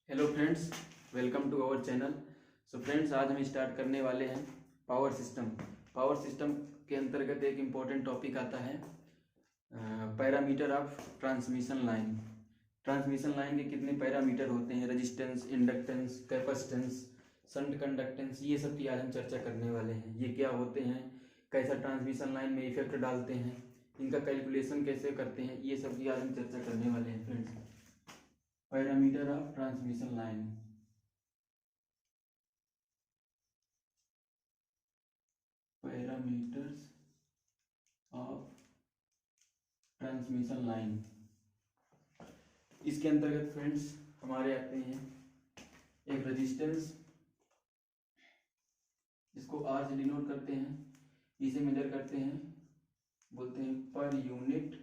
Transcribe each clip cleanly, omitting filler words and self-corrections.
Hello friends, welcome to our channel. So friends, आज हम start करने वाले हैं पावर सिस्टम। पावर सिस्टम के अंतर्गत एक इम्पॉर्टेंट टॉपिक आता है parameter of transmission line. Transmission line के कितने पैरामीटर होते हैं, resistance, inductance, capacitance, shunt conductance, ये सब की आज हम चर्चा करने वाले हैं। ये क्या होते हैं, कैसा ट्रांसमिशन लाइन में इफेक्ट डालते हैं, इनका कैलकुलेशन कैसे करते हैं, ये सब की आज हम चर्चा करने वाले हैं friends. Parameter of transmission line. Parameters of transmission line, इसके अंतर्गत फ्रेंड्स हमारे आते हैं एक रेजिस्टेंस, इसको आर से डिनोट करते हैं, इसे मेजर करते हैं, बोलते हैं पर यूनिट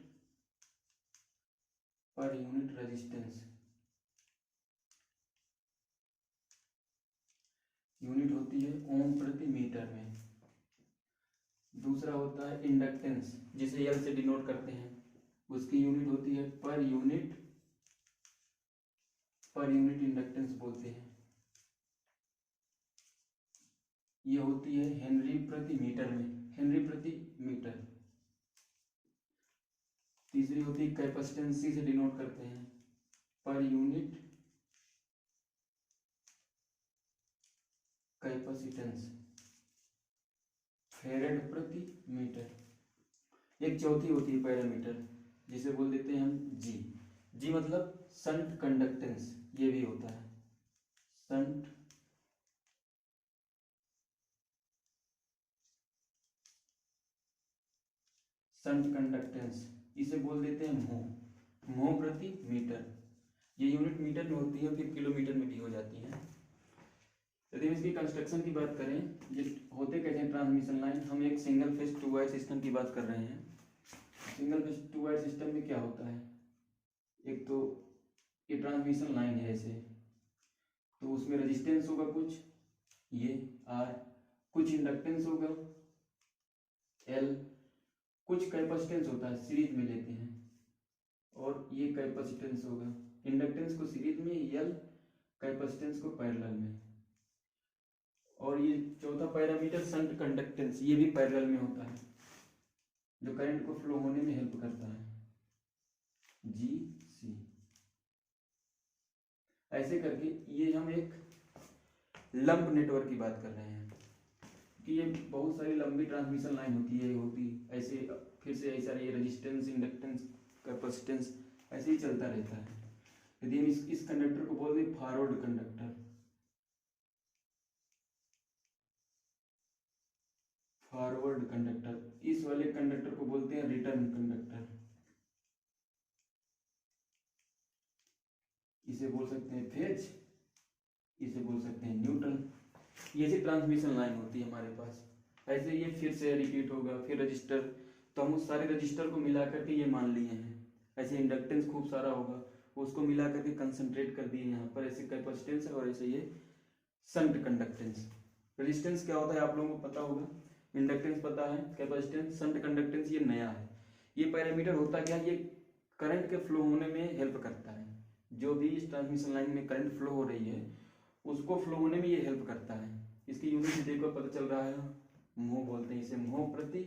रेजिस्टेंस। यूनिट होती है ओम प्रति मीटर में। दूसरा होता है इंडक्टेंस, जिसे एल से डिनोट करते हैं, उसकी यूनिट होती है पर यूनिट इंडक्टेंस बोलते हैं। ये होती है हेनरी प्रति मीटर में, हेनरी प्रति मीटर। तीसरी होती है कैपेसिटेंस, सी से डिनोट करते हैं, पर यूनिट कैपेसिटेंस, फेरेड प्रति मीटर। एक चौथी होती है पैरामीटर, जिसे बोल देते हैं हम जी। जी मतलब शंट कंडक्टेंस, ये भी होता है शंट कंडक्टेंस, इसे बोल देते हैं म्हो प्रति मीटर। ये यूनिट मीटर में होती है, फिर किलोमीटर में भी हो जाती है। यदि इसकी कंस्ट्रक्शन की बात करें, ये होते कैसे ट्रांसमिशन लाइन, हम एक single phase two wire system की बात कर रहे हैं। Single phase two wire system में क्या होता है, एक तो ये ट्रांसमिशन लाइन है ऐसे, तो उसमें रेजिस्टेंस होगा कुछ, ये आर, कुछ इंडक्टेंस होगा एल, कुछ कैपेसिटेंस होता है, सीरीज में लेते हैं, और ये कैपेसिटेंस होगा। इंडक्टेंस को सीरीज में एल, कैपेसिटेंस को पैरेलल में। और ये चौथा पैरामीटर शंट कंडक्टेंस, ये भी पैरेलल में होता है, जो करंट को फ्लो होने में हेल्प करता है, जी सी। ऐसे करके ये हम एक लंप नेटवर्क की बात कर रहे हैं कि ये बहुत सारी लंबी ट्रांसमिशन लाइन होती ऐसे, फिर से ऐसा ये रेजिस्टेंस, इंडक्टेंस, कैपेसिटेंस ऐसे ही चलता रहता है। यदि हम इस कंडक्टर को बोल दें फॉरवर्ड कंडक्टर, इस वाले कंडक्टर को बोलते हैं रिटर्न कंडक्टर, इसे बोल सकते हैं फेज, इसे बोल सकते हैं न्यूट्रल। ये से ट्रांसमिशन लाइन होती है हमारे पास। ऐसे ये फिर से रिपीट होगा, फिर रजिस्टर, तो हम उस सारे रजिस्टर को मिला करके ये मान लिए हैं। ऐसे इंडक्टेंस खूब सारा होगा, उसको मिला करके कंसंट्रेट कर दिए यहाँ पर, ऐसे कैपेसिटेंस है, और ऐसे ये शंट कंडक्टेंस। रेजिस्टेंस क्या होता है आप लोगों को पता होगा, इंडक्टेंस पता है, कैपेसिटेंस, शंट कंडक्टेंस ये नया है। ये पैरामीटर होता क्या है, ये करंट के फ्लो होने में हेल्प करता है। जो भी इस ट्रांसमिशन लाइन में करंट फ्लो हो रही है, उसको फ्लो होने में ये हेल्प करता है। इसकी यूनिट देखो पता चल रहा है, म्हो बोलते हैं इसे, म्हो प्रति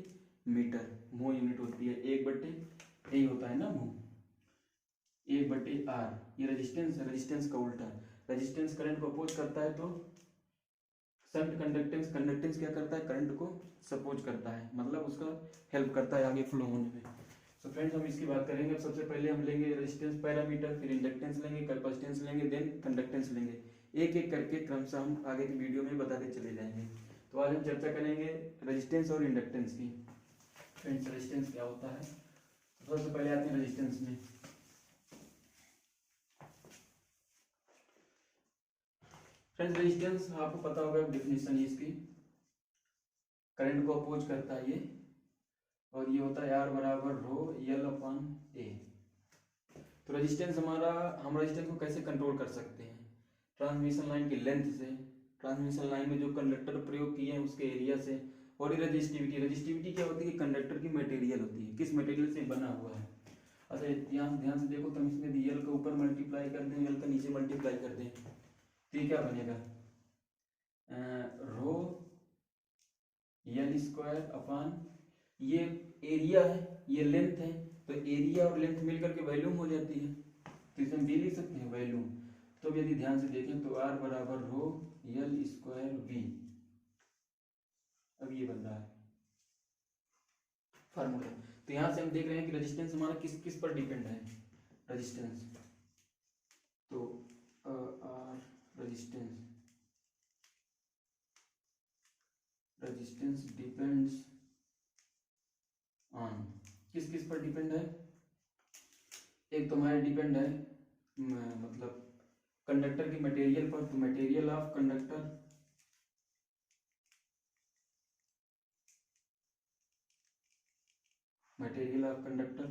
मीटर। म्हो यूनिट होती है 1/, यही होता है ना म्हो, 1/r। ये रेजिस्टेंस है, रेजिस्टेंस का उल्टा। रेजिस्टेंस करंट को अपोज करता है, तो शंट कंडक्टेंस क्या करता है, करंट को सपोज करता है, मतलब उसका हेल्प करता है आगे फ्लो होने में। तो फ्रेंड्स, हम इसकी बात करेंगे। अब सबसे पहले हम लेंगे रेजिस्टेंस पैरामीटर, फिर इंडक्टेंस लेंगे, कैपेसिटेंस लेंगे, देन कंडक्टेंस लेंगे। एक एक करके क्रमशः हम आगे की वीडियो में बताते चले जाएंगे। तो आज हम चर्चा करेंगे रेजिस्टेंस और इंडक्टेंस की। फ्रेंड्स, रेजिस्टेंस क्या होता है, सबसे पहले आते हैं रेजिस्टेंस में। फ्रेंड्स, रेजिस्टेंस आपको पता होगा, डेफिनेशन है इसकी, करंट को अपोज करता है ये, और ये होता है आर बराबर रो एल अपॉन ए। तो रेजिस्टेंस हम रेजिस्टेंस को कैसे कंट्रोल कर सकते हैं, ट्रांसमिशन लाइन की लेंथ से, ट्रांसमिशन लाइन में जो कंडक्टर प्रयोग किए हैं उसके एरिया से, और ये रजिस्टिविटी क्या होती है, कंडक्टर की मटेरियल होती है, किस मटेरियल से बना हुआ है। अच्छा, यहाँ ध्यान से देखो, तो इसमें एल के ऊपर मल्टीप्लाई कर दें, एल का नीचे मल्टीप्लाई कर दें, तो ये क्या बनेगा, रो एल स्क्वायर अपान, ये एरिया है ये लेंथ है, तो एरिया और लेंथ मिलकर के वॉल्यूम हो जाती है, तो इसमें भी लिख सकते हैं वॉल्यूम। तो यदि ध्यान से देखें तो आर बराबर रो एल स्क्वायर वी, अब ये बन रहा है फार्मूला। तो यहां से हम देख रहे हैं कि रेजिस्टेंस हमारा किस किस पर डिपेंड है, रेजिस्टेंस, तो आर रेजिस्टेंस डिपेंड्स ऑन, किस किस पर डिपेंड है, एक तो हमारे डिपेंड है मतलब कंडक्टर की मटेरियल पर, तो material of conductor, material of conductor,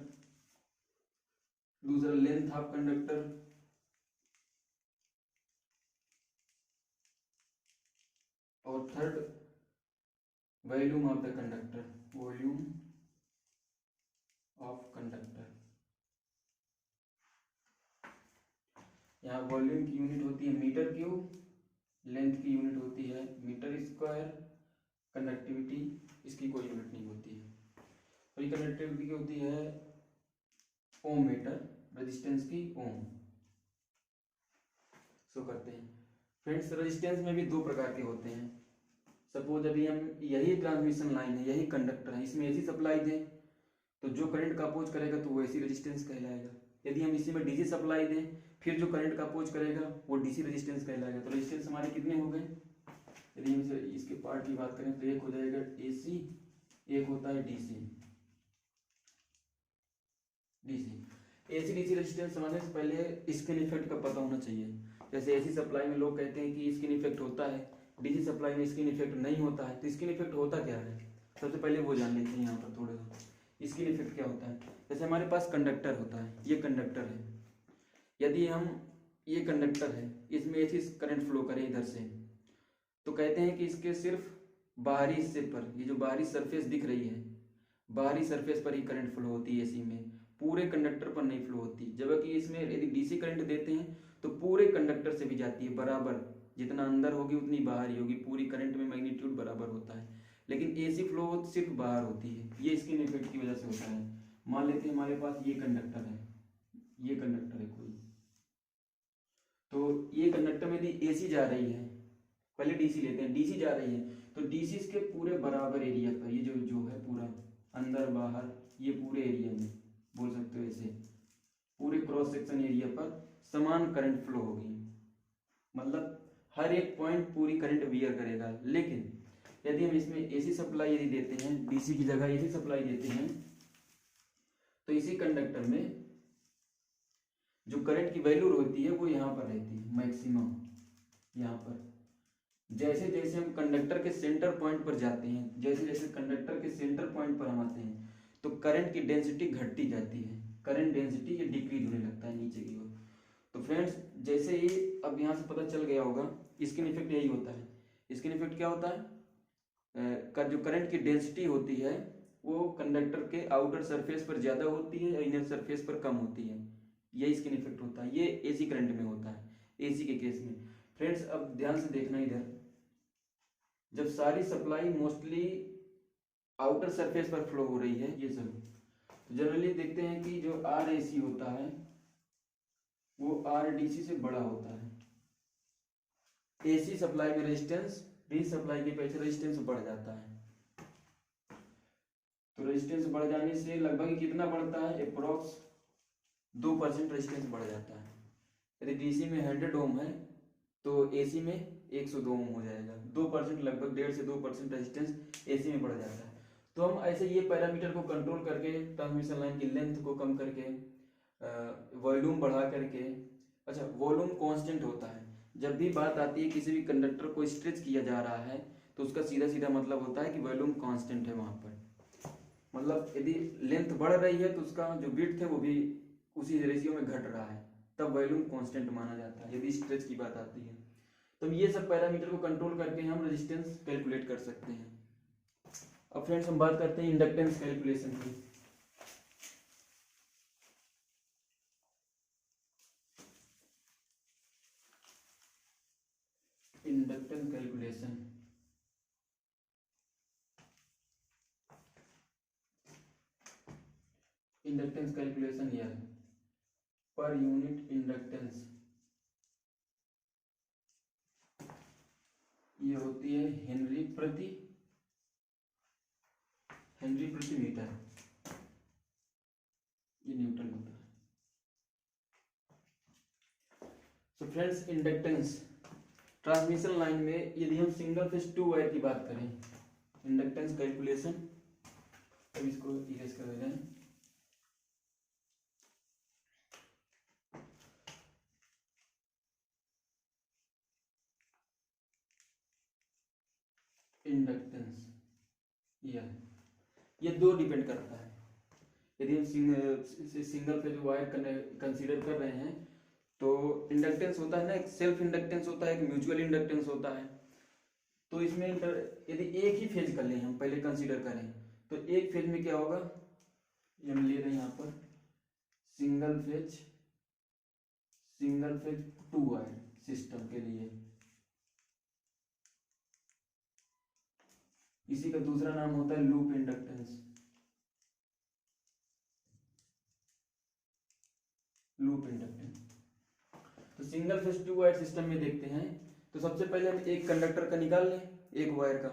दूसरा लेंथ ऑफ कंडक्टर, और third volume of the conductor, volume of conductor. यहाँ वॉल्यूम की यूनिट होती है मीटर क्यूब, लेंथ की यूनिट होती है मीटर स्क्वायर, कंडक्टिविटी इसकी कोई यूनिट नहीं होती है, और ये कंडक्टिविटी की होती है ओम मीटर, रेजिस्टेंस की ओम। सो करते हैं फ्रेंड्स, रेजिस्टेंस में भी दो प्रकार के होते हैं। सपोज अभी हम यही ट्रांसमिशन लाइन है, यही कंडक्टर है, इसमें एसी सप्लाई दें तो जो करंट का अपोज करेगा तो वो एसी रेजिस्टेंस कहलाएगा। यदि हम इसी में डीसी सप्लाई दें फिर जो करंट का अपोज करेगा वो डीसी रेजिस्टेंस कहलाएगा। तो रेजिस्टेंस हमारे कितने हो गए, यदि हम इसके पार्ट की बात करें तो एक हो जाएगा एसी, एक होता है डीसी। एसी डीसी रेजिस्टेंस समझने से पहले स्किन इफेक्ट का पता होना चाहिए। जैसे एसी सप्लाई में लोग कहते हैं कि स्किन इफेक्ट होता है, डीसी सप्लाई में स्किन इफेक्ट नहीं होता है। तो स्किन इफेक्ट होता क्या है, सबसे पहले वो जान लेते हैं यहाँ पर थोड़े सा। स्किन इफेक्ट क्या होता है, जैसे हमारे पास कंडक्टर होता है, ये कंडक्टर है, यदि हम ये कंडक्टर है इसमें एसी करंट फ्लो करें इधर से, तो कहते हैं कि इसके सिर्फ बाहरी हिस्से पर, ये जो बाहरी सरफेस दिख रही है, बाहरी सरफेस पर ही करंट फ्लो होती है एसी में, पूरे कंडक्टर पर नहीं फ्लो होती। जबकि इसमें यदि डीसी करंट देते हैं तो पूरे कंडक्टर से भी जाती है बराबर, जितना अंदर होगी उतनी बाहर ही होगी, पूरी करंट में मैग्नीट्यूड बराबर होता है। लेकिन एसी फ्लो सिर्फ बाहर होती है, ये स्किन इफेक्ट की वजह से होता है। मान लेते हैं हमारे पास ये कंडक्टर है, ये कंडक्टर है कोई, तो ये कंडक्टर में यदि एसी जा रही है, पहले डीसी लेते हैं, डीसी जा रही है तो डीसी इसके पूरे बराबर एरिया पर, ये जो है पूरा अंदर बाहर, ये पूरे एरिया में बोल सकते हो ऐसे, पूरे क्रॉस सेक्शन एरिया पर समान करंट फ्लो होगी, मतलब हर एक पॉइंट पूरी करंट बियर करेगा। लेकिन यदि हम इसमें एसी सप्लाई यदि देते हैं, डीसी की जगह एसी सप्लाई देते हैं, तो इसी कंडक्टर में जो करंट की वैल्यू होती है वो यहाँ पर रहती है मैक्सिमम, यहाँ पर। जैसे जैसे हम कंडक्टर के सेंटर पॉइंट पर जाते हैं, जैसे जैसे कंडक्टर के सेंटर पॉइंट पर हम आते हैं तो करंट की डेंसिटी घटती जाती है, करंट डेंसिटी ये डिक्रीज होने लगता है नीचे की ओर। तो फ्रेंड्स जैसे ही अब यहाँ से पता चल गया होगा, स्किन इफेक्ट यही होता है। स्किन इफेक्ट क्या होता है, का जो करंट की डेंसिटी होती है वो कंडक्टर के आउटर सरफेस पर ज्यादा होती है या इनर सरफेस पर कम होती है, यही स्किन इफेक्ट होता है। ये एसी करंट में होता है, एसी के केस में। फ्रेंड्स अब ध्यान से देखना इधर, जब सारी सप्लाई मोस्टली आउटर सरफेस पर फ्लो हो रही है, ये सब जनरली देखते हैं कि जो आर एसी होता है वो आर डीसी से बड़ा होता है। एसी सप्लाई में रेजिस्टेंस डीसी सप्लाई के अपेक्षा रेजिस्टेंस बढ़ जाता है। तो रेजिस्टेंस बढ़ जाने से लगभग कितना बढ़ता है, अप्रोक्स 2% रेजिस्टेंस बढ़ जाता है। यदि डीसी में 100 ओम है तो एसी में 102 ओम हो जाएगा। 2% लगभग 1.5 से 2% रेजिस्टेंस एसी में बढ़ जाता है। तो हम ऐसे ये पैरामीटर को कंट्रोल करके, ट्रांसमिशन लाइन की लेंथ को कम करके, वॉल्यूम बढ़ा करके, अच्छा वॉल्यूम कांस्टेंट होता है। जब भी बात आती है किसी भी कंडक्टर को स्ट्रेच किया जा रहा है तो उसका सीधा सीधा मतलब होता है कि वॉल्यूम कांस्टेंट है वहां पर। मतलब यदि लेंथ बढ़ रही है तो उसका जो विड्थ है वो भी उसी रेशियो में घट रहा है, तब वॉल्यूम कांस्टेंट माना जाता है यदि स्ट्रेच की बात आती है। तो ये सब पैरामीटर को कंट्रोल करके हम रेजिस्टेंस कैलकुलेट कर सकते हैं। अब फ्रेंड्स हम बात करते हैं इंडक्टेंस कैलकुलेशन की। Inductance calculation, inductance calculation year per unit inductance, ये होती है हेनरी प्रति मीटर, ये न्यूटन होता है। तो फ्रेंड्स इंडक्टेंस ट्रांसमिशन लाइन में यदि हम सिंगल फेज 2 वायर की बात करें, इंडक्टेंस कैलकुलेशन, अब इसको इरेज कर देते हैं। इंडक्टेंस ये दो डिपेंड करता है। यदि हम सिंगल फेज वायर कंसीडर कर रहे हैं तो इंडक्टेंस होता है ना, एक सेल्फ इंडक्टेंस होता है, एक म्यूचुअल इंडक्टेंस होता है। तो इसमें यदि एक ही फेज कर लें, हम पहले कंसीडर करें तो एक फेज में क्या होगा, ये हम ले रहे हैं यहाँ पर सिंगल फेज 2 वायर सिस्टम के लिए, इसी का दूसरा नाम होता है लूप इंडक्टेंस, लूप इंडक्टेंस। तो सिंगल फेज 2 वायर सिस्टम में देखते हैं तो सबसे पहले हम एक कंडक्टर का निकाल लें, एक वायर का,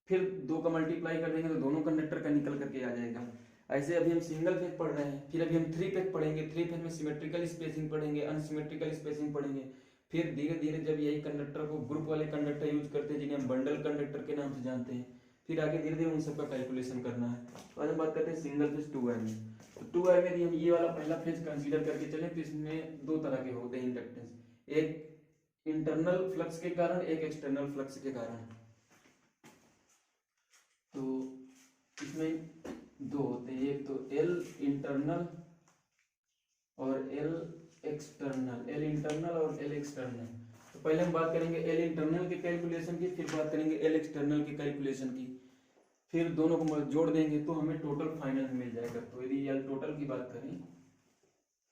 फिर 2 का मल्टीप्लाई कर देंगे तो दोनों कंडक्टर का निकल करके आ जाएगा। ऐसे अभी हम सिंगल फेज पढ़ रहे हैं, फिर अभी हम 3 फेज पढ़ेंगे, 3 फेज में सिमेट्रिकल स्पेसिंग पढ़ेंगे, अनसिमेट्रिकल स्पेसिंग पढ़ेंगे। फिर धीरे धीरे जब यही कंडक्टर को ग्रुप वाले कंडक्टर यूज करते हैं जिन्हें हम बंडल कंडक्टर के नाम से जानते हैं, फिर आगे धीरे धीरे उन सबका कैलकुलेशन करना है। तो आज हम बात करते हैं सिंगल फेज 2 वायर में। तो 2 वायर में यदि हम ये वाला पहला फेज कंसीडर करके चले तो इसमें 2 तरह के होते हैं इंडक्टेंस, एक इंटरनल फ्लक्स के कारण, एक एक्सटर्नल फ्लक्स के कारण। तो इसमें 2 होते हैं, एक तो एल इंटरनल और एल एक्सटर्नल, एल इंटरनल और एल एक्सटर्नल। तो पहले हम बात करेंगे एल इंटरनल के कैलकुलेशन की, फिर बात करेंगे एल एक्सटर्नल की कैलकुलेशन की, फिर दोनों को जोड़ देंगे तो हमें टोटल फाइनल मिल जाएगा। तो यदि एल टोटल की बात करें,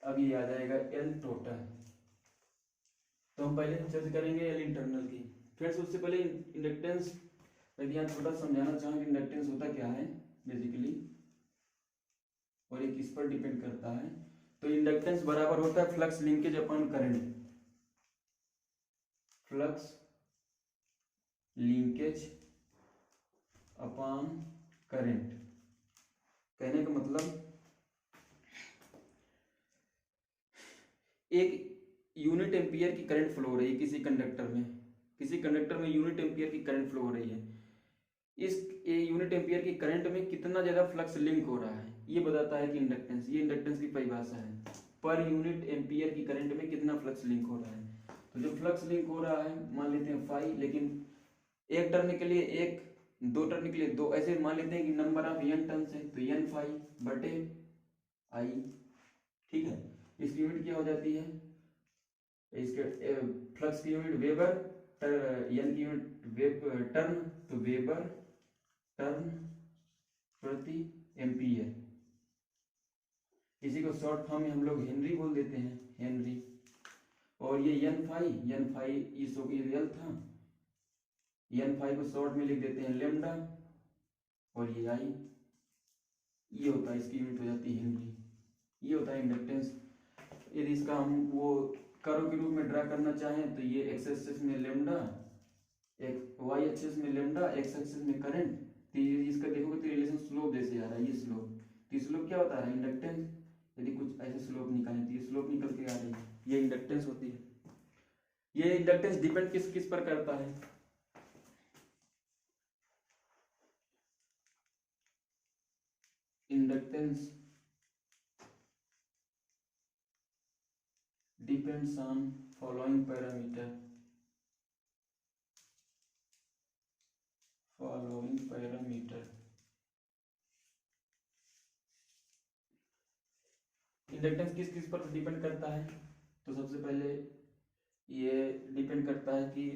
अब ये आ जाएगा एल टोटल। तो हम पहले चर्चा करेंगे एल इंटरनल की। फ्रेंड्स उससे पहले इंडक्टेंस, यदि यहाँ थोड़ा समझाना चाहें कि इंडक्टेंस होता क्या है बेसिकली, और ये किस पर डिपेंड करता है। तो इंडक्टेंस बराबर होता है flux linkage upon current, flux linkage upon current. कहने का मतलब एक यूनिट एम्पियर की करंट फ्लो हो रही है किसी कंडक्टर में यूनिट एम्पियर की करंट फ्लो हो रही है। इस यूनिट एम्पियर की करंट में कितना ज्यादा फ्लक्स लिंक हो रहा है, ये बताता है कि इंडक्टेंस, ये इंडक्टेंस की परिभाषा है। पर यूनिट एम्पियर की करंट में कितना फ्लक्स लिंक हो रहा है। तो जो फ्लक्स लिंक हो रहा है मान लेते हैं फाई, लेकिन एक टर्न के लिए 1, 2 टर्न के लिए 2, ऐसे मान लेते हैं कि नंबर ऑफ n टर्न्स है तो n फाई बटे आई। ठीक है, इसकी यूनिट क्या हो जाती है, इसके फ्लक्स की यूनिट वेबर, n की यूनिट टर्न, तो वेबर टर्न प्रति एम्पियर। इसी को शॉर्ट फॉर्म में हम लोग हेनरी बोल देते हैं, हेनरी। और ये n फाई इस रियल था, n फाई को शॉर्ट में लिख देते हैं लेमडा, और ये आई, ये होता है, इसकी यूनिट हो जाती है हेनरी। ये होता है इंडक्टेंस। यदि इसका हम वो कर्व के रूप में ड्रा करना चाहें तो ये एक्स एक्सिस में लेमडा, एक वाई एक्सिस में लेमडा, एक्स एक्सिस में करंट। तो इसका देखोगे तो रिलेशन स्लोप जैसे आ रहा है, ये स्लोप, तो स्लोप क्या बता रहा है, इंडक्टेंस। यदि कुछ ऐसे स्लोप निकालें तो ये स्लोप निकल के आ रही है, ये इंडक्टेंस होती है। ये इंडक्टेंस डिपेंड किस किस पर करता है, inductance depends on following parameter, inductance किस किस पर डिपेंड करता है। तो सबसे पहले ये डिपेंड करता है कि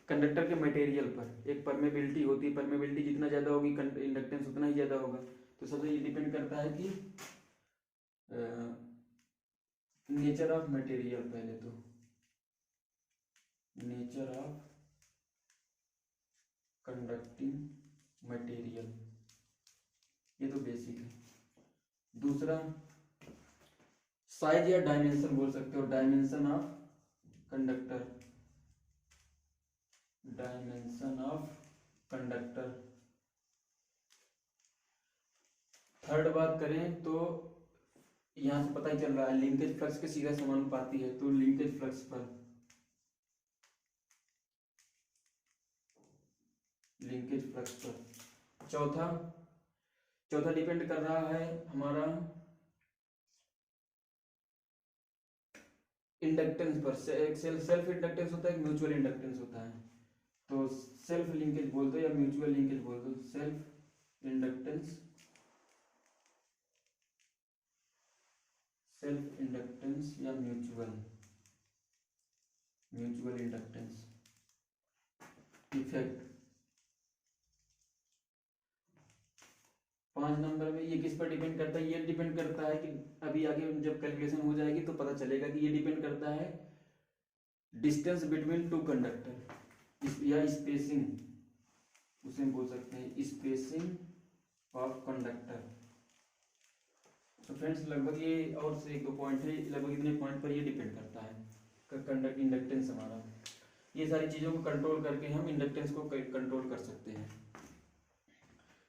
कंडक्टर के मटेरियल पर एक परमेबिलिटी होती है, परमेबिलिटी जितना ज्यादा होगी इंडक्टेंस उतना ही ज्यादा होगा। तो सबसे ये डिपेंड करता है कि नेचर ऑफ मटेरियल, पहले तो नेचर ऑफ कंडक्टिंग मटेरियल, ये तो बेसिक है। दूसरा साइज या डायमेंशन बोल सकते हो, dimension of conductor, dimension of conductor. Third बात करें तो यहां से पता ही चल रहा है लिंकेज फ्लक्स के सीधा समानुपाती है, तो लिंकेज फ्लक्स पर, लिंकेज फ्लक्स पर। चौथा डिपेंड कर रहा है हमारा इंडक्टेंस पर। सेल्फ इंडक्टेंस होता है, म्यूचुअल इंडक्टेंस होता है। तो सेल्फ लिंकेज बोल दो या म्यूचुअल लिंकेज बोल दो, सेल्फ इंडक्टेंस, सेल्फ इंडक्टेंस या म्यूचुअल इंडक्टेंस इफेक्ट। 5 नंबर में ये किस पर डिपेंड करता है, ये डिपेंड करता है कि अभी आगे जब कैलकुलेशन हो जाएगी तो पता चलेगा कि ये डिपेंड करता है डिस्टेंस बिटवीन टू कंडक्टर या स्पेसिंग, उसे हम बोल सकते हैं स्पेसिंग ऑफ कंडक्टर। तो फ्रेंड्स लगभग ये और से 1-2 पॉइंट है, लगभग इतने पॉइंट पर ये डिपेंड करता है कंडक्ट इंडक्टेंस हमारा। ये सारी चीज़ों को कंट्रोल करके हम इंडक्टेंस को कंट्रोल कर सकते हैं।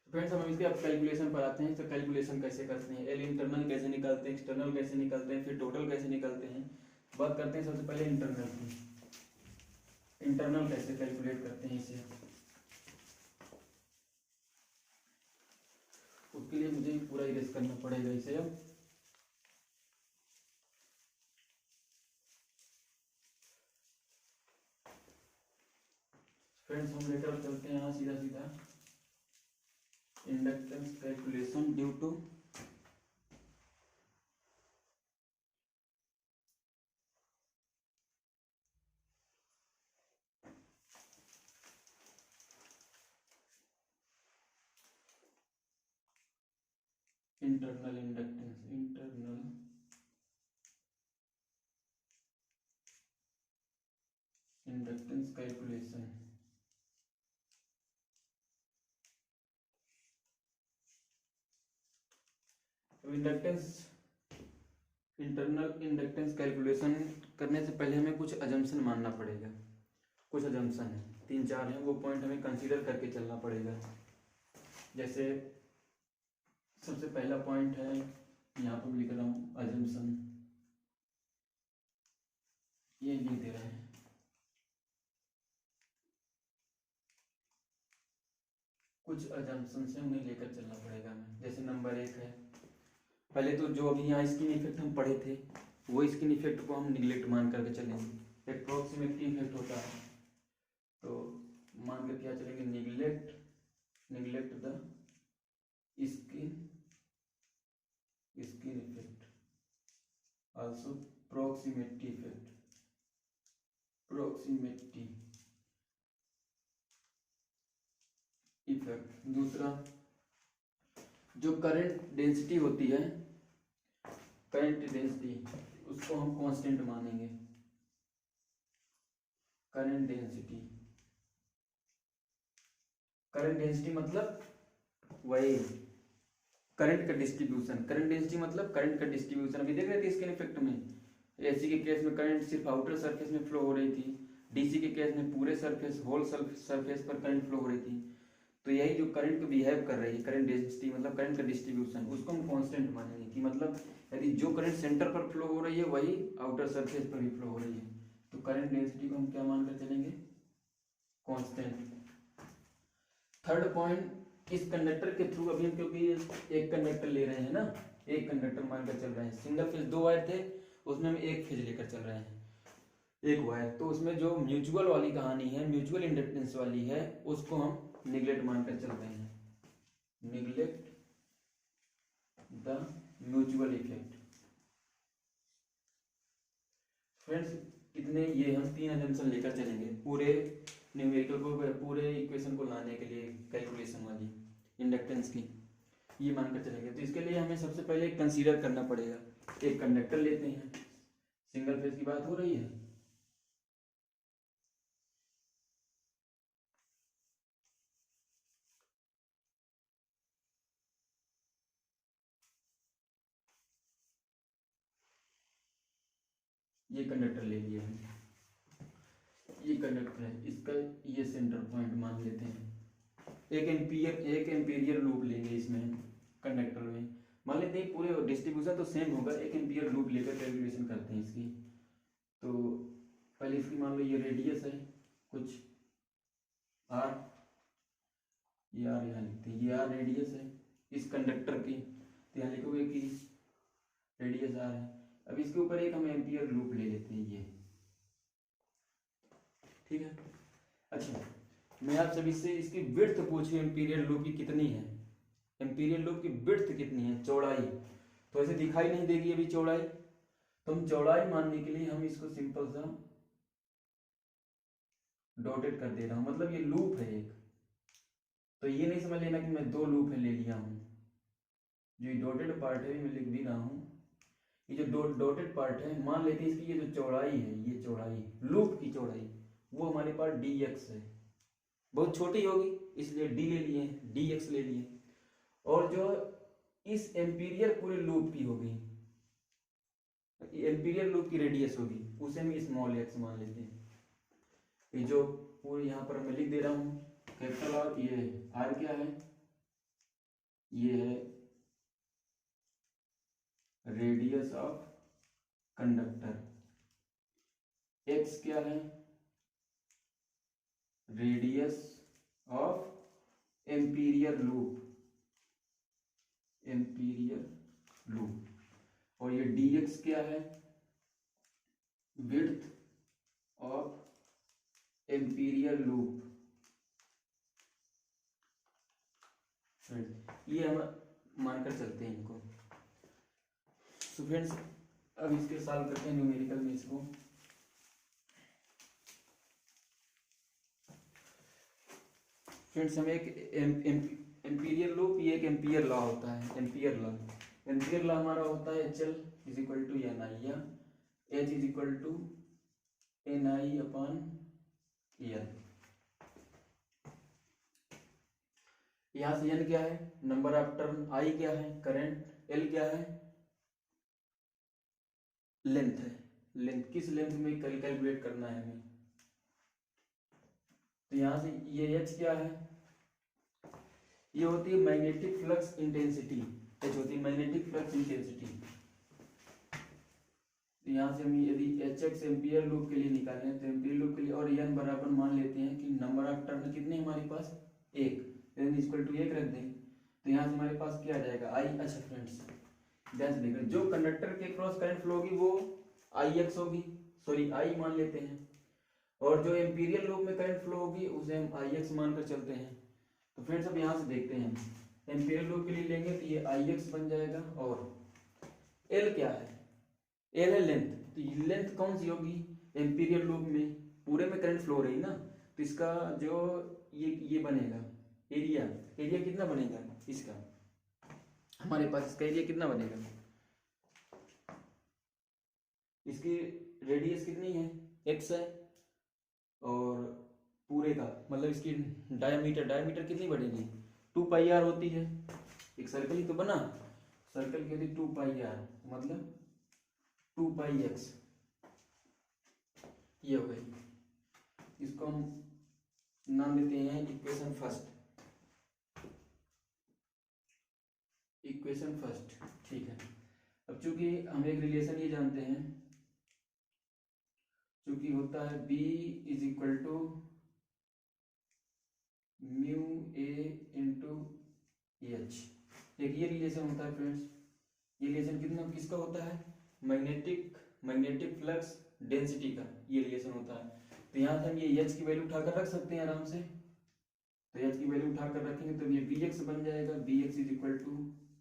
फ्रेंड्स हम इसके अब कैलकुलेशन पर आते हैं। तो कैलकुलेशन कैसे करते हैं, एल इंटरनल कैसे निकालते हैं, एक्सटर्नल कैसे निकालते हैं, फिर टोटल कैसे निकालते हैं। बात करते हैं सबसे पहले इंटरनल की। इंटरनल कैसे कैलकुलेट करते हैं इसे, उसके लिए मुझे पूरा इरेज करना पड़ेगा इसे। अब फ्रेंड्स हम लेकर चलते हैं यहाँ सीधा सीधा inductance calculation due to internal inductance, internal inductance calculation. Inductance internal inductance calculation करने से पहले हमें कुछ अजम्पशन मानना पड़ेगा। कुछ अजम्पशन है, 3-4 हैं, वो पॉइंट हमें कंसीडर करके चलना पड़ेगा। जैसे सबसे पहला पॉइंट है, यहाँ पर लिख रहा हूँ अजम्पशन, ये लिख दे रहे हैं। कुछ अजम्पशन से उन्हें लेकर चलना पड़ेगा हमें। जैसे नंबर 1 है, पहले तो जो अभी यहाँ स्किन इफेक्ट हम पढ़े थे वो स्किन इफेक्ट को हम निगलेक्ट मान करके चलेंगे। एप्रोक्सीमेटली इफेक्ट होता है तो मान कर क्या चलेंगे, neglect the skin effect, also proximity effect, proximity effect. दूसरा जो करंट डेंसिटी होती है, करंट डेंसिटी, उसको हम कांस्टेंट मानेंगे। करंट डेंसिटी मतलब वही करंट का डिस्ट्रीब्यूशन। करंट डेंसिटी मतलब करंट का डिस्ट्रीब्यूशन। अभी देख रहे थे इसके इफेक्ट में, एसी के केस में करंट सिर्फ आउटर सरफेस में फ्लो हो रही थी, डीसी के केस में पूरे सरफेस, होल सरफेस पर करंट फ्लो हो रही थी। तो यही जो करंट को बिहेव कर रही है, करंट डेंसिटी मतलब करंट का डिस्ट्रीब्यूशन, उसको हम कांस्टेंट मानेंगे। कि मतलब यदि जो करंट सेंटर पर फ्लो हो रही है वही आउटर सरफेस पर भी फ्लो हो रही है, तो करंट डेंसिटी को हम क्या मानकर चलेंगे, कांस्टेंट। थर्ड पॉइंट, इस कंडक्टर के थ्रू अभी हम क्योंकि एक कंडक्टर ले रहे हैं ना, एक कंडक्टर मानकर चल रहे हैं। सिंगल फेज 2 वायर थे, उसमें हम एक फेज लेकर चल रहे हैं, एक वायर। तो उसमें जो म्यूचुअल वाली कहानी है, म्यूचुअल इंडक्टेंस वाली है, उसको हम निगलेक्ट मानकर चल रहे हैं। Neglect the mutual effect. Friends इतने ये हम 3 अजम्पशन लेकर चलेंगे पूरे न्यूमेरिकल को, पूरे इक्वेशन को लाने के लिए, कैलकुलेशन वाली इंडक्टेंस की, ये मानकर चलेंगे। तो इसके लिए हमें सबसे पहले कंसीडर करना पड़ेगा, एक कंडक्टर लेते हैं, सिंगल फेज की बात हो रही है, ये कंडक्टर ले लिया हमने, ये कंडक्टर है, इसका ये सेंटर पॉइंट मान लेते हैं। एक एम्पीरियर लूप लेंगे इसमें कंडक्टर में, मान लेते हैं पूरे डिस्ट्रीब्यूशन तो सेम होगा, एक एम्पीयर लूप लेकर कैलकुलेशन करते हैं इसकी। तो पहले इसकी मान लो ये रेडियस है कुछ आर, ये आर यहाँ लिखते हैं, ये आर रेडियस है इस कंडक्टर की, तो यहाँ लिखोगे कि रेडियस आर है। अब इसके ऊपर एक हम एम्पीयर लूप ले लेते हैं ये, ठीक है। अच्छा, मैं आप सभी से इसकी विड्थ पूछूं एम्पीरियल लूप की कितनी है, एम्पीरियल लूप की विड्थ कितनी है, चौड़ाई, तो ऐसे दिखाई नहीं देगी अभी चौड़ाई, तो हम चौड़ाई मानने के लिए हम इसको सिंपल सा डॉटेड कर दे रहा हूं, मतलब ये लूप है एक, तो ये नहीं समझ लेना कि मैं दो लूप है ले लिया हूं, जो ये डॉटेड पार्ट है मैं लिख भी रहा हूं, ये जो डॉटेड पार्ट है मान लेते हैं इसकी ये जो चौड़ाई है, ये चौड़ाई लूप की चौड़ाई वो हमारे पास dx है, बहुत छोटी होगी इसलिए d ले लिए, dx ले लिए, और जो इस एम्पीरियर पूरे लूप की होगी, एम्पीरियर लूप की रेडियस होगी, उसे हम स्मॉल x मान लेते हैं। ये जो पूरे यहाँ पर मैं लिख दे रहा हूँ कैपिटल आर, ये आर क्या है, ये है रेडियस ऑफ कंडक्टर, x क्या है, रेडियस ऑफ एम्पीरियर लूप, एम्पीरियर लूप, और ये dx क्या है, विड्थ ऑफ एम्पीरियर लूप। ये हम मानकर चलते हैं इनको। तो फ्रेंड्स अब इसके सॉल्व करते हैं न्यूमेरिकल में इसको। फ्रेंड्स हम एक एम्पीरियर लूप, ये एक एम्पियर लॉ होता है, एम्पियर लॉ, एम्पियर लॉ हमारा होता है HL is equal to n i, या H is equal to n i upon l. यहाँ से n क्या है, नंबर ऑफ टर्न, I क्या है करंट, L क्या है लेंथ है, लेंथ किस लेंथ में कैलकुलेट करना है हमें, तो यहाँ से ये H क्या है, ये होती है मैग्नेटिक फ्लक्स इंटेंसिटी, H होती है मैग्नेटिक फ्लक्स इंटेंसिटी। तो यहाँ से हम यदि HX एम्पियर लूप के लिए निकालें तो एम्पियर लूप के लिए, और n बराबर मान लेते हैं कि नंबर ऑफ टर्न कितने हमारे पास एक, n इक्वल टू 1 रख दें, तो यहाँ से हमारे पास क्या आ जाएगा I। अच्छा फ्रेंड्स ध्यान से देखिए, जो कंडक्टर के क्रॉस करंट फ्लो होगी वो IX होगी, सॉरी I मान लेते हैं, और जो एम्पीरियल लूप में करंट फ्लो होगी उसे हम IX मानकर चलते हैं। तो फ्रेंड्स अब यहाँ से देखते हैं, एम्पीरियल लूप के लिए लेंगे तो ये IX बन जाएगा, और L क्या है, L है लेंथ, तो ये लेंथ कौन सी होगी, एम्पीरियल लूप में पूरे में करंट फ्लो रही ना, तो इसका जो ये बनेगा एरिया, एरिया कितना बनेगा इसका, हमारे पास इसका एरिया कितना बनेगा, इसकी रेडियस कितनी है x है, और पूरे का मतलब इसकी डायमीटर कितनी बनेगी 2 पाई आर होती है, एक सर्कल ही तो बना, सर्कल की होती 2 पाई आर, मतलब 2 पाई एक्स, ये हो गई। इसको हम नाम देते हैं इक्वेशन फर्स्ट, इक्वेशन फर्स्ट, ठीक है। अब चूंकि हम एक रिलेशन ये जानते हैं, चूंकि होता है B is equal to mu A into h, एक ये रिलेशन होता है फ्रेंड्स, ये रिलेशन किसका होता है, मैग्नेटिक फ्लक्स डेंसिटी का ये रिलेशन होता है। तो यहाँ से हम ये एच की वैल्यू उठाकर रख सकते हैं आराम से, तो एच की वैल्यू उठाकर रखेंगे तो ये बी एक्स बन जाएगा, b x is equal to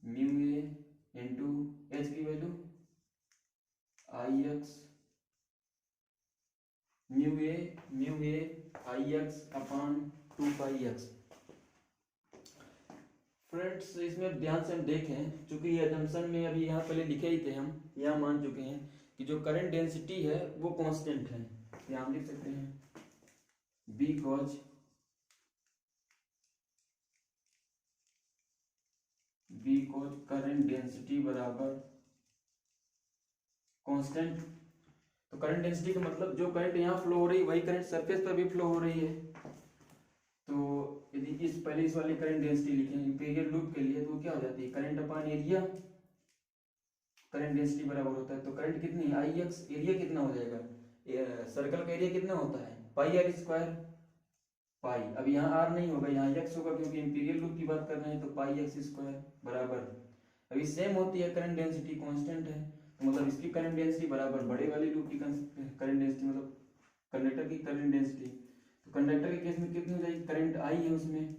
mu a into h की value i x, mu a i x upon 2 pi x. Friends इसमें ध्यान से हम देखें, चूंकि ये एजम्पशन में अभी यहाँ पहले लिखे ही थे, हम यहाँ मान चुके हैं कि जो करंट डेंसिटी है वो कांस्टेंट है, यहाँ हम लिख सकते हैं बिकॉज करंट डेंसिटी बराबर कांस्टेंट। तो करंट डेंसिटी का मतलब जो करंट यहाँ फ्लो हो रही है वही करंट सरफेस पर भी फ्लो हो रही है। तो यदि पहले इस वाली करंट डेंसिटी लिखें इंपीरियल लूप के लिए तो क्या हो जाती है, current upon area, current density बराबर होता है, तो करंट कितनी है आई एक्स, एरिया कितना हो जाएगा, सर्कल का एरिया कितना होता है पाई आर स्क्वायर, पाई, अब यहाँ आर नहीं होगा यहाँ एक्स होगा क्योंकि इंपीरियल लूप की बात कर रहे हैं, तो पाई एक्स स्क्वायर बराबर, अभी सेम होती है करंट डेंसिटी कांस्टेंट है, तो मतलब इसकी करंट डेंसिटी बराबर बड़े वाली लूप की करंट डेंसिटी, मतलब कंडक्टर की करंट डेंसिटी, तो कंडक्टर के केस में कितनी हो जाएगी, करंट आई है उसमें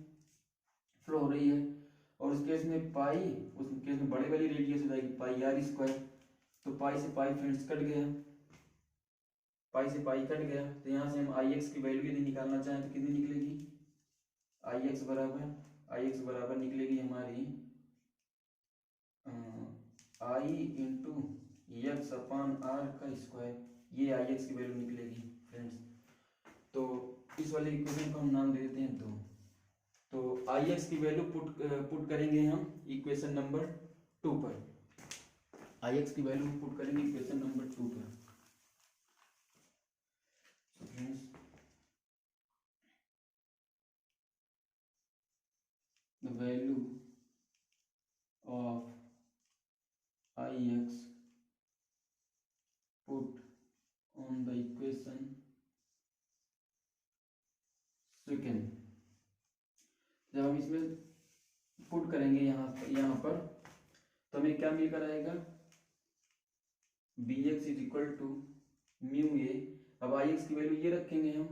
फ्लो हो रही है, और उस केस में पाई, उस केस में बड़े वाली रेडियस हो जाएगी पाई आर स्क्वायर, तो पाई से पाई फ्रेंड्स कट गया, पाई से पाई कट गया, तो यहाँ से हम आई एक्स की वैल्यू यदि निकालना चाहें तो कितनी निकलेगी, आई एक्स बराबर निकलेगी हमारी आई इंटू एक्स अपॉन आर का स्क्वायर, ये आई एक्स की वैल्यू निकलेगी फ्रेंड्स। तो इस वाले इक्वेशन को हम नाम दे देते हैं 2। तो आई एक्स की वैल्यू पुट करेंगे हम इक्वेशन नंबर 2 पर, आई एक्स की वैल्यू पुट करेंगे इक्वेशन नंबर 2 पर। So friends, the value of Ix put on the equation second, जब हम इसमें पुट करेंगे यहाँ पर तो हमें क्या मिलकर आएगा, bx is equal to mu a, अब ix की वैल्यू ये रखेंगे हम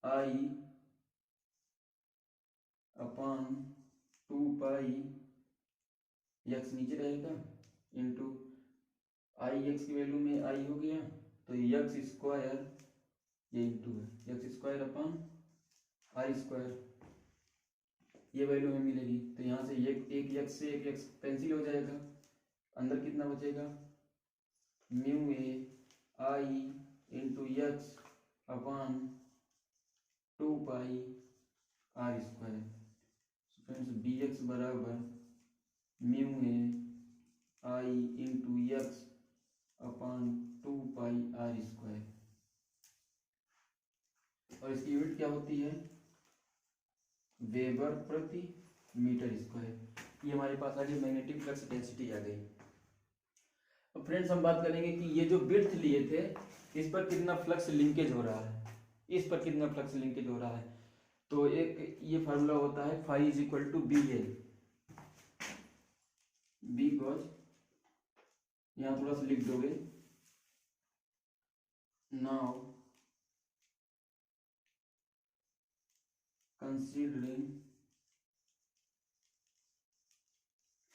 i अपॉन 2 पाई x नीचे रहेगा इंटू आई एक्स की वैल्यू में आई हो गया तो एक्स स्क्वायर, ये इंटू है x square upon I square, ये वैल्यू हमें मिलेगी, तो यहाँ से एक एक्स से एक एक्स कैंसिल हो जाएगा, अंदर कितना बचेगा mu a I into x upon 2 pi r square, friends b x बराबर mu a I into x upon 2 pi r square, और इसकी यूनिट क्या होती है वेबर प्रति मीटर स्क्वायर। ये हमारे पास आ गई मैग्नेटिक फ्लक्स डेंसिटी आ गई। अब फ्रेंड्स हम बात करेंगे कि ये जो विड्थ लिए थे इस पर कितना फ्लक्स लिंकेज हो रहा है, इस पर कितना फ्लक्स लिंकेज हो रहा है, तो एक ये फार्मूला होता है phi is equal to b l, b gauss यहाँ थोड़ा सा लिख दोगे, now considering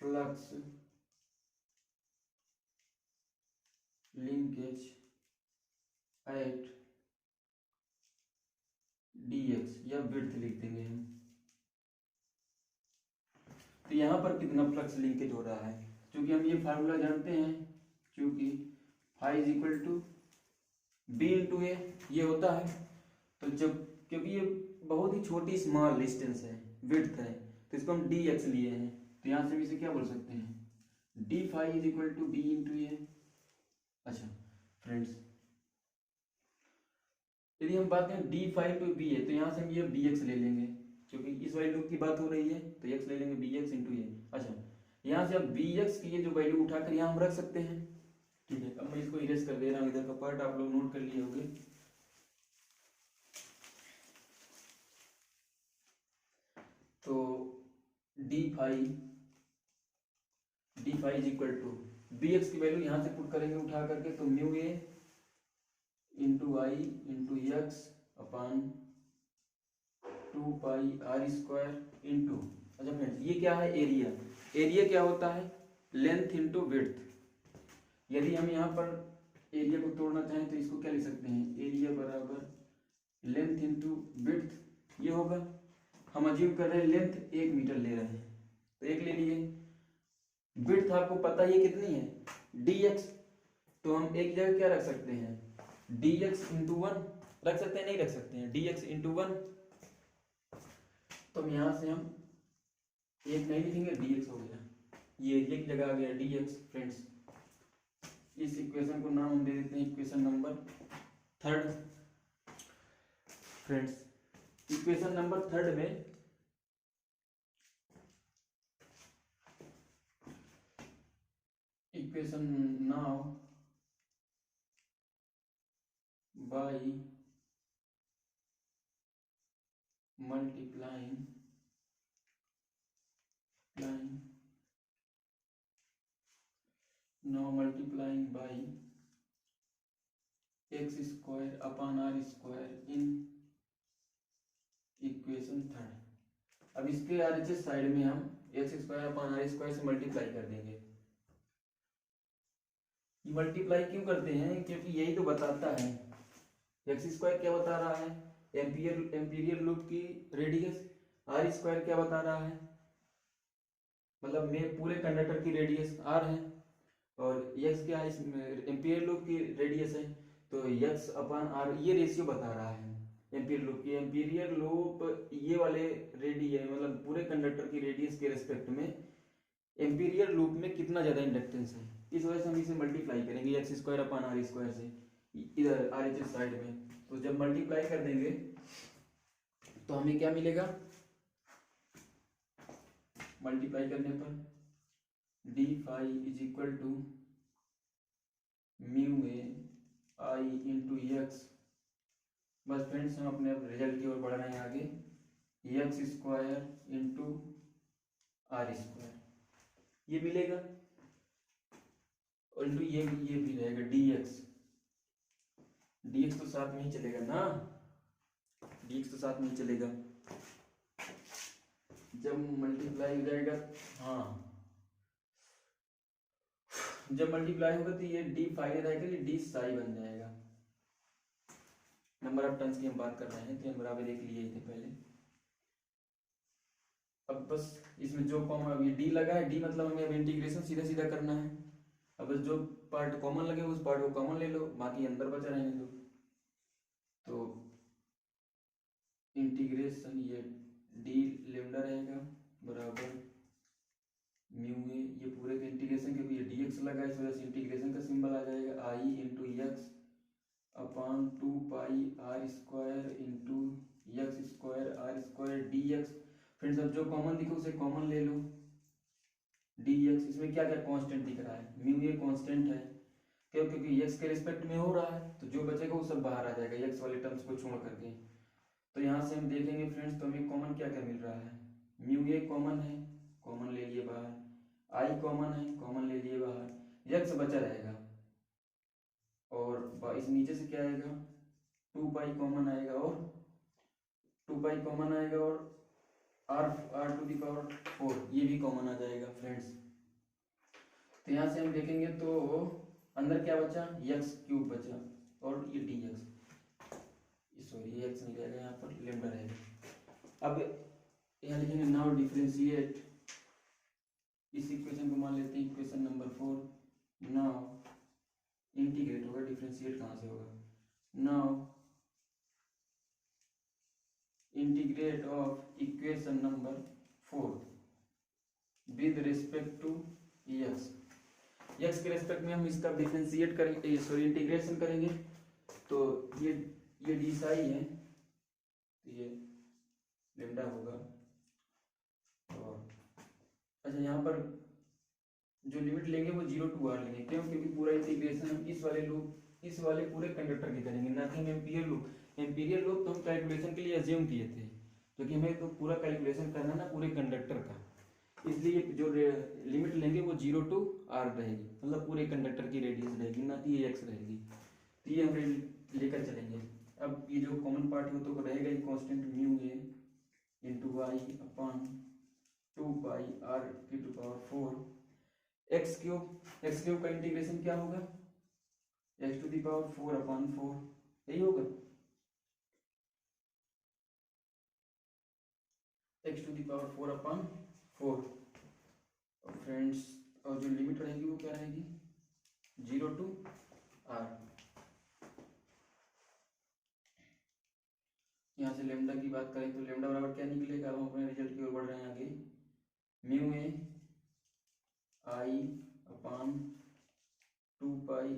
flux linkage at dx या विड्थ लिख देंगे हम, तो यहाँ पर कितना फ्लक्स लिंकेज हो रहा है, क्योंकि हम ये फार्मूला जानते हैं, क्योंकि phi is equal to b into a ये होता है, तो जब क्योंकि ये बहुत ही छोटी स्मॉल डिस्टेंस है विड्थ है तो इसको हम डी एक्स लिए हैं, तो यहाँ से हम इसे क्या बोल सकते हैं d phi is equal to b into a. अच्छा फ्रेंड्स, यदि हम बात करें d phi to b a तो यहाँ से हम ये बी एक्स ले लेंगे, क्योंकि इस वैल्यू की बात हो रही है तो एक्स ले लेंगे बी एक्स इंटू ए। अच्छा यहाँ से अब बी एक्स की ये जो वैल्यू उठाकर यहाँ हम रख सकते हैं, ठीक है। अब मैं इसको इरेज कर दे रहा हूँ, इधर का पार्ट आप लोग नोट कर लिए होंगे। तो d phi is equal to B x की वैल्यू यहाँ से पुट करेंगे उठा करके, तो mu a into I into x upon 2 pi r square into, अच्छा फ्रेंड्स ये क्या है एरिया, एरिया क्या होता है लेंथ इंटू विड्थ, यदि हम यहाँ पर एरिया को तोड़ना चाहें तो इसको क्या लिख सकते हैं एरिया बराबर लेंथ इंटू विड्थ, ये होगा, हम अज्यूम कर रहे हैं लेंथ 1 मीटर ले रहे हैं तो 1 ले लिए, विड्थ आपको पता ही कितनी है dx, तो हम एक जगह क्या रख सकते हैं dx इंटू 1 रख सकते हैं, नहीं रख सकते हैं dx इंटू 1, तो हम यहाँ से हम 1 नहीं लिखेंगे dx हो गया, ये एरिया की जगह आ गया dx फ्रेंड्स, इस इक्वेशन को नाम हम दे देते हैं equation number third. Friends equation number third में equation now by multiplying by x square upon r square in equation third. अब इसके RHS साइड में हम x square upon r square से मल्टीप्लाई कर देंगे। ये मल्टीप्लाई क्यों करते हैं? क्योंकि यही तो बताता है एक्स स्क्वायर क्या बता रहा है, एम्पीरियल लूप की रेडियस, आर स्क्वायर क्या बता रहा है, मतलब में पूरे कंडक्टर की रेडियस आर है, और एक्स क्या है, एम्पीरियल लूप की रेडियस है, तो एक्स अपॉन आर ये रेशियो बता रहा है एम्पीरियल लूप की। एम्पीरियल लूप ये वाले रेडियस मतलब पूरे कंडक्टर की रेडियस के रेस्पेक्ट में एम्पीरियल लूप में कितना ज्यादा इंडक्टेंस है, इस वजह से हम इसे मल्टीप्लाई करेंगे x square upon r square से इधर RHS साइड में। तो जब मल्टीप्लाई कर देंगे तो हमें क्या मिलेगा, मल्टीप्लाई करने पर d phi is equal to mu a I into x. बस फ्रेंड्स हम अपने रिजल्ट की ओर बढ़ रहे हैं आगे, x square into r square ये मिलेगा, और इंटू ये भी रहेगा dx तो साथ में ही चलेगा ना, dx तो साथ में ही चलेगा। जब मल्टीप्लाई हो जाएगा, हाँ जब मल्टीप्लाई होगा तो ये डी फाई रहेगा, ये डी साई बन जाएगा। नंबर ऑफ टर्न्स की हम बात कर रहे हैं, 3 बराबर 1 लिए थे पहले। अब बस इसमें जो कॉमन अब ये डी लगा है, डी मतलब हमें अब इंटीग्रेशन सीधा सीधा करना है। अब बस जो पार्ट कॉमन लगे उस पार्ट को कॉमन ले लो, बाकी अंदर बचा रहने दो। तो इंटीग्रेशन ये डी लेमडा रहेगा बराबर म्यू ए, ये पूरे का इंटीग्रेशन, क्योंकि ये dx लगा इस वजह से इंटीग्रेशन का सिंबल आ जाएगा i into x upon 2 pi r square into x square r square d x. Friends अब जो कॉमन दिखे उसे कॉमन ले लो, डी एक्स, इसमें क्या क्या कांस्टेंट दिख रहा है, म्यू ए कांस्टेंट है, क्यों? क्योंकि एक्स के रिस्पेक्ट में हो रहा है, तो जो बचेगा वो सब बाहर आ जाएगा एक्स वाले टर्म्स को छोड़ करके। तो यहाँ से हम देखेंगे फ्रेंड्स, तो हमें कॉमन क्या क्या मिल रहा है, म्यू ए कॉमन है, कॉमन ले लिए बाहर, आई कॉमन है, कॉमन ले लिए बाहर, एक्स बचा रहेगा, और इस नीचे से क्या आएगा 2 पाई कॉमन आएगा, और 2 पाई कॉमन आएगा, और आर टू दी पावर 4 ये भी कॉमन आ जाएगा फ्रेंड्स। तो यहाँ से हम देखेंगे तो अंदर क्या बचा, एक्स क्यूब बचा, और ये डी एक्स, सॉरी ये एक्स नहीं रहेगा, यहाँ पर लेमडा रहेगा। अब यहाँ लिखेंगे नाउ डिफरेंशिएट, इस इक्वेशन को मान लेते हैं इक्वेशन नंबर 4। नाउ इंटीग्रेट होगा, डिफरेंशिएट कहाँ से होगा, now integrate of equation number 4 with respect to x. X के रिस्पेक्ट में हम इसका डिफरेंशिएट करेंगे, सॉरी इंटीग्रेशन करेंगे, तो ये डी साई है, तो ये लेमडा होगा। और अच्छा यहाँ पर जो लिमिट लेंगे वो 0 to r लेंगे, क्यों? क्योंकि पूरा इंटीग्रेशन हम इस वाले पूरे कंडक्टर की करेंगे, ना कि हम एम्पीरियल लूप तो हम कैलकुलेशन के लिए अज्यूम किए थे, क्योंकि हमें तो पूरा कैलकुलेशन करना ना पूरे कंडक्टर का, इसलिए जो लिमिट लेंगे वो 0 to r रहेगी, मतलब पूरे कंडक्टर की रेडियस रहेगी, ना कि ये एक्स रहेगी। तो ये हम लेकर चलेंगे। अब ये जो कॉमन पार्ट है वो तो रहेगा ही constant mu a into y upon 2 pi r की टू पावर 4 एक्स क्यूब का इंटीग्रेशन क्या होगा, x to the power 4 upon 4 यही होगा, x to the power 4 upon 4। और फ्रेंड्स और जो लिमिट रहेगी वो क्या रहेगी 0 to r। यहाँ से लेमडा की बात करें तो लेमडा बराबर क्या निकलेगा, अब हम अपने रिजल्ट की ओर बढ़ रहे हैं आगे, mu a I upon 2 pi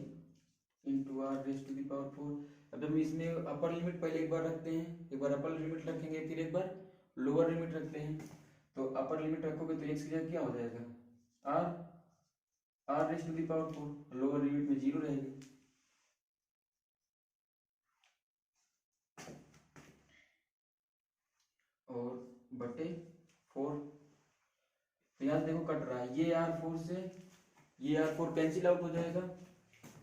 into r raise to the power 4। अब हम इसमें अपर लिमिट पहले एक बार रखते हैं, एक बार अपर लिमिट रखेंगे फिर एक बार लोअर लिमिट रखते हैं। तो अपर लिमिट रखोगे तो एक्स की जगह क्या हो जाएगा r raise to the power 4, lower limit में 0 रहेगी। और बटे 4, तो यहाँ देखो कट रहा है, ये R4 से ये R4 कैंसिल आउट हो जाएगा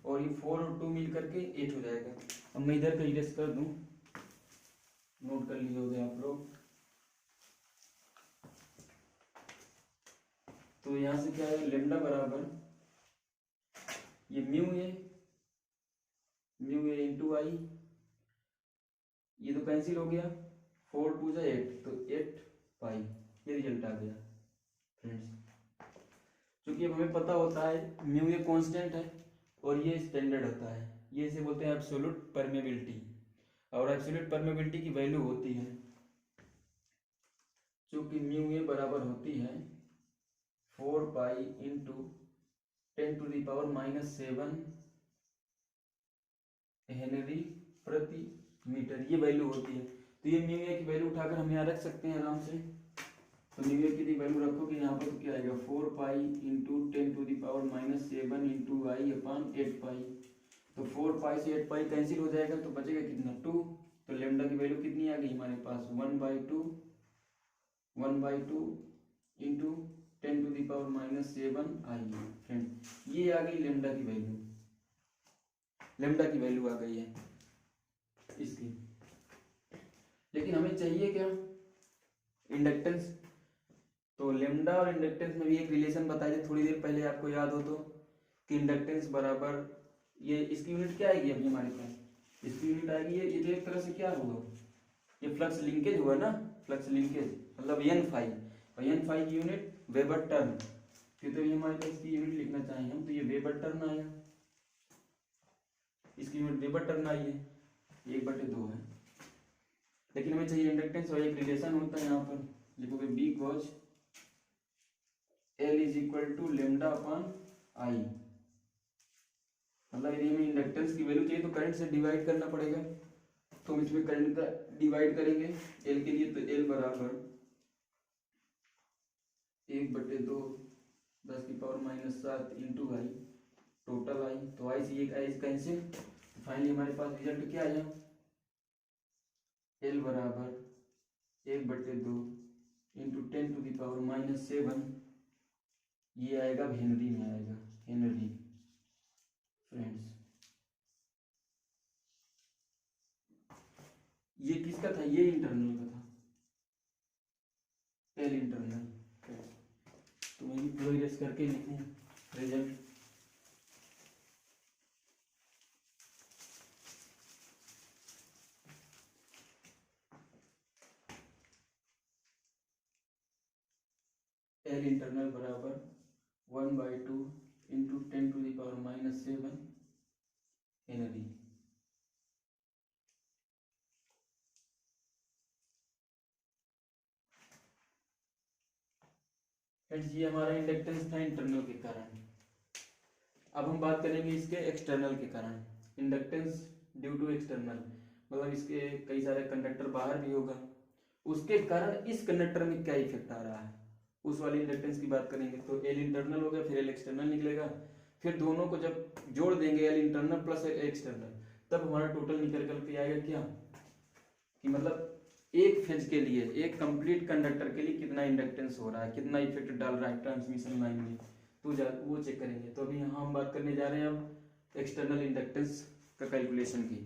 और ये 4 और 2 मिल करके 8 हो जाएगा। अब मैं इधर का इरेज कर दूं, नोट कर लिए होंगे आप लोग। तो यहाँ से क्या है, लेमडा बराबर ये म्यू ए इंटू आई, ये तो कैंसिल हो गया, 4 2 जा 8, तो 8 पाई, ये रिजल्ट आ गया फ्रेंड्स। क्योंकि अब हमें पता होता है म्यू ये कांस्टेंट है और ये स्टैंडर्ड होता है, ये इसे बोलते हैं एब्सोल्यूट परमेबिलिटी, और एब्सोल्यूट परमेबिलिटी की वैल्यू होती है जो कि म्यू ए बराबर होती है 4 pi into 10 to the power -7 henry प्रति मीटर, ये वैल्यू होती है। तो ये म्यू ए की वैल्यू उठाकर हम यहाँ रख सकते हैं आराम से। तो म्यू ए की वैल्यू रखोगे यहाँ पर तो क्या आएगा 4 pi into 10 to the power -7 into i upon 8 pi. तो 4 पाई से 8 पाई कैंसिल हो जाएगा तो बचेगा कितना 2। तो लेमडा की वैल्यू कितनी आ गई हमारे पास 1/2 into 10 to the power -7 I. Friend ये आ गई लेमडा की वैल्यू, लेमडा की वैल्यू आ गई है इसकी। लेकिन हमें चाहिए क्या इंडक्टेंस। तो लेमडा और इंडक्टेंस में भी एक रिलेशन बताया था थोड़ी देर पहले, आपको याद हो तो, कि इंडक्टेंस बराबर ये इसकी यूनिट क्या आएगी अभी हमारे पास, इसकी यूनिट आएगी ये तो एक तरह से क्या होगा, ये फ्लक्स लिंकेज हुआ ना, फ्लक्स लिंकेज मतलब एन फाई, और एन फाई की यूनिट वेबर टर्न। फिर तो ये हमारे पास इसकी यूनिट लिखना चाहें हम तो ये वेबर टर्न आया, इसकी यूनिट वेबर टर्न आई है, 1/2 है। लेकिन हमें चाहिए इंडक्टेंस और एक रिलेशन होता है यहाँ पर, लिखोगे because L is equal to lambda upon I. मतलब यदि हमें इंडक्टेंस की वैल्यू चाहिए तो करंट से डिवाइड करना पड़ेगा, तो हम इसमें करंट का डिवाइड करेंगे L के लिए। तो L बराबर 1/2 10 की power -7 into I, total I, तो आई से एक आई कैंसिल, फाइनली हमारे पास रिजल्ट क्या आया L बराबर 1/2 इंटू 10 टू द पावर -7, ये आएगा हेनरी में आएगा, हेनरी फ्रेंड्स। ये किसका था, ये इंटरनल का था, एल इंटरनल। तो मैं भी पूरा इरेज करके लिखूं रिजल्ट। एल इंटरनल बराबर 1/2 into 10 to the power -7 henry. Friends ये हमारा इंडक्टेंस था इंटरनल के कारण। अब हम बात करेंगे इसके एक्सटर्नल के कारण। इंडक्टेंस ड्यू टू एक्सटर्नल मतलब इसके कई सारे कंडक्टर बाहर भी होगा, उसके कारण इस कंडक्टर में क्या इफेक्ट आ रहा है, उस वाली इंडक्टेंस की बात करेंगे। तो एल इंटरनल हो गया, फिर एल एक्सटर्नल निकलेगा, फिर दोनों को जब जोड़ देंगे L internal plus L external, तब हमारा टोटल निकल करके आएगा क्या, कि मतलब एक फेज के लिए, एक कंप्लीट कंडक्टर के लिए कितना इंडक्टेंस हो रहा है, कितना इफेक्ट डाल रहा है ट्रांसमिशन लाइन में, तो वो चेक करेंगे। तो अभी यहाँ हम बात करने जा रहे हैं अब एक्सटर्नल इंडक्टेंस का कैलकुलेशन की।